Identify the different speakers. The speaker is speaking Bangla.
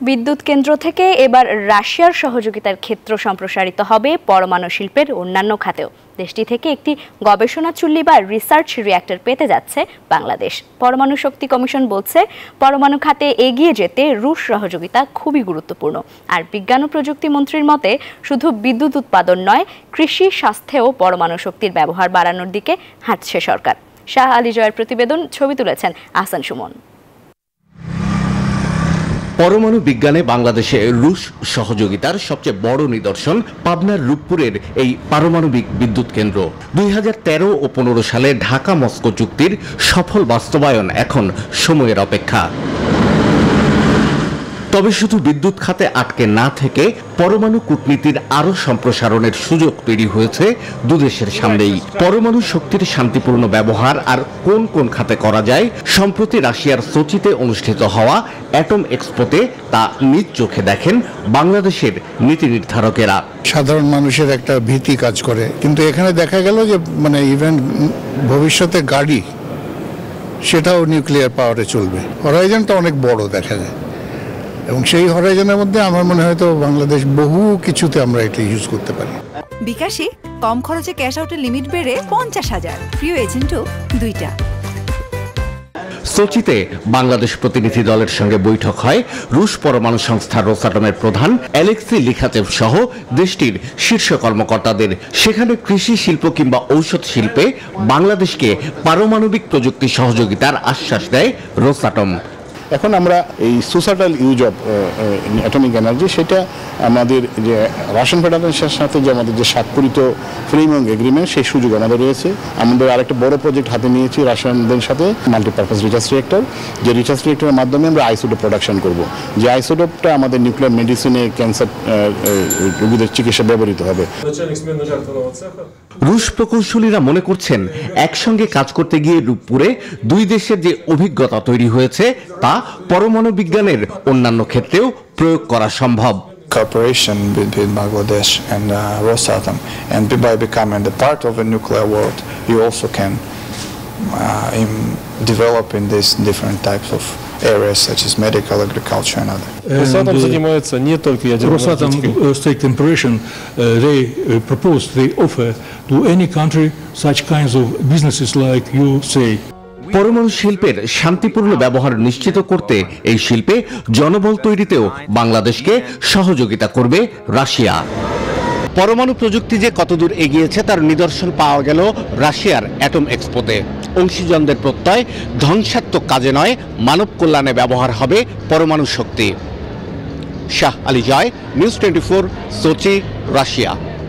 Speaker 1: বিদ্যুৎ কেন্দ্র থেকে এবার রাশিয়ার সহযোগিতার ক্ষেত্র সম্প্রসারিত হবে পরমাণু শিল্পের অন্যান্য খাতেও। দেশটি থেকে একটি গবেষণা চুল্লি বা রিসার্চ রিঅ্যাক্টর পেতে যাচ্ছে বাংলাদেশ। পরমাণু শক্তি কমিশন বলছে, পরমাণু খাতে এগিয়ে যেতে রুশ সহযোগিতা খুবই গুরুত্বপূর্ণ। আর বিজ্ঞান ও প্রযুক্তি মন্ত্রীর মতে, শুধু বিদ্যুৎ উৎপাদন নয়, কৃষি, স্বাস্থ্যেও পরমাণু শক্তির ব্যবহার বাড়ানোর দিকে হাঁটছে সরকার। শাহ আলী জয়ের প্রতিবেদন, ছবি তুলেছেন আহসান সুমন।
Speaker 2: পরমাণু বিজ্ঞানে বাংলাদেশে রুশ সহযোগিতার সবচেয়ে বড় নিদর্শন পাবনার রূপপুরের এই পারমাণবিক বিদ্যুৎ কেন্দ্র। 2013 ও 15 সালে ঢাকা মস্কো চুক্তির সফল বাস্তবায়ন এখন সময়ের অপেক্ষা। তবে শুধু বিদ্যুৎ খাতে আটকে না থেকে পরমাণু কূটনীতির আরও সম্প্রসারণের সুযোগ তৈরি হয়েছে দুদেশের সামনেই। পরমাণু শক্তির শান্তিপূর্ণ ব্যবহার আর কোন কোন খাতে করা যায়, সম্প্রতি রাশিয়ার সোচিতে অনুষ্ঠিত হওয়া অ্যাটম এক্সপোতে তা নিজ চোখে দেখেন বাংলাদেশের নীতি নির্ধারকেরা।
Speaker 3: সাধারণ মানুষের একটা ভীতি কাজ করে, কিন্তু এখানে দেখা গেল যে ইভেন ভবিষ্যতে গাড়ি, সেটাও নিউক্লিয়ার পাওয়ারে চলবে। হরাইজনটা অনেক বড় দেখা যায়, এবং সেই হরাইজনের মধ্যে আমার মনে হয় তো বাংলাদেশ বহু কিছুতে আমরা এটা ইউজ করতে পারি।
Speaker 4: বিকাশে কম খরচে ক্যাশ আউটের লিমিট বেড়ে 50,000, প্রিয় এজেন্টও 2টা।
Speaker 2: সোচিতে বাংলাদেশ প্রতিনিধি দলের সঙ্গে বৈঠক হয় রুশ পরমাণু সংস্থা রোসাটমের প্রধান অ্যালেক্সি লিখাচেভ সহ দেশটির শীর্ষ কর্মকর্তাদের। সেখানে কৃষি শিল্প কিংবা ঔষধ শিল্পে বাংলাদেশকে পারমাণবিক প্রযুক্তি সহযোগিতার আশ্বাস দেয় রোসাটম।
Speaker 5: এখন আমরা এই societal use of atomic energy, সেটা আমাদের যে রাশিয়ান ফেডারেশনের সাথে যে আমাদের যে স্বাক্ষরিত ফ্রেমওয়ার্ক এগ্রিমেন্ট, সেই সুযোগ আমাদের রয়েছে। আমাদের আরেকটা বড় প্রজেক্ট হাতে নিয়েছি রাশিয়ানদের সাথে, মাল্টিপারপাস রিসার্চ রিঅ্যাক্টর। যে রিসার্চ রিঅ্যাক্টরের মাধ্যমে আমরা আইসোটোপ প্রোডাকশন করব, যে আইসোটোপটা আমাদের নিউক্লিয়ার মেডিসিনে, ক্যান্সার রোগীদের চিকিৎসা ব্যবহৃত হবে।
Speaker 2: রুশ প্রকৌশলীরা মনে করছেন, একসঙ্গে কাজ করতে গিয়ে রূপপুরে দুই দেশের যে অভিজ্ঞতা তৈরি হয়েছে তা পরমাণু বিজ্ঞানের অন্যান্য ক্ষেত্রেও প্রয়োগ করা সম্ভব।
Speaker 6: Cooperation between Bangladesh and Rosatom, and by becoming the part of the nuclear world, you also can develop in these different types of areas such as medical, agriculture and other.
Speaker 7: Rosatom занимается не только ядерной энергетикой.
Speaker 8: Rosatom State Corporation, they propose, they offer to any country such kinds of businesses like you say.
Speaker 2: পরমাণু শিল্পের শান্তিপূর্ণ ব্যবহার নিশ্চিত করতে এই শিল্পে জনবল তৈরিতেও বাংলাদেশকে সহযোগিতা করবে রাশিয়া। পরমাণু প্রযুক্তি যে কতদূর এগিয়েছে তার নিদর্শন পাওয়া গেল রাশিয়ার অ্যাটম এক্সপোতে। অংশীজনদের প্রত্যয়, ধ্বংসাত্মক কাজে নয়, মানব কল্যাণে ব্যবহার হবে পরমাণু শক্তি। শাহ আলী জয়, নিউজ 24, সোচি, রাশিয়া।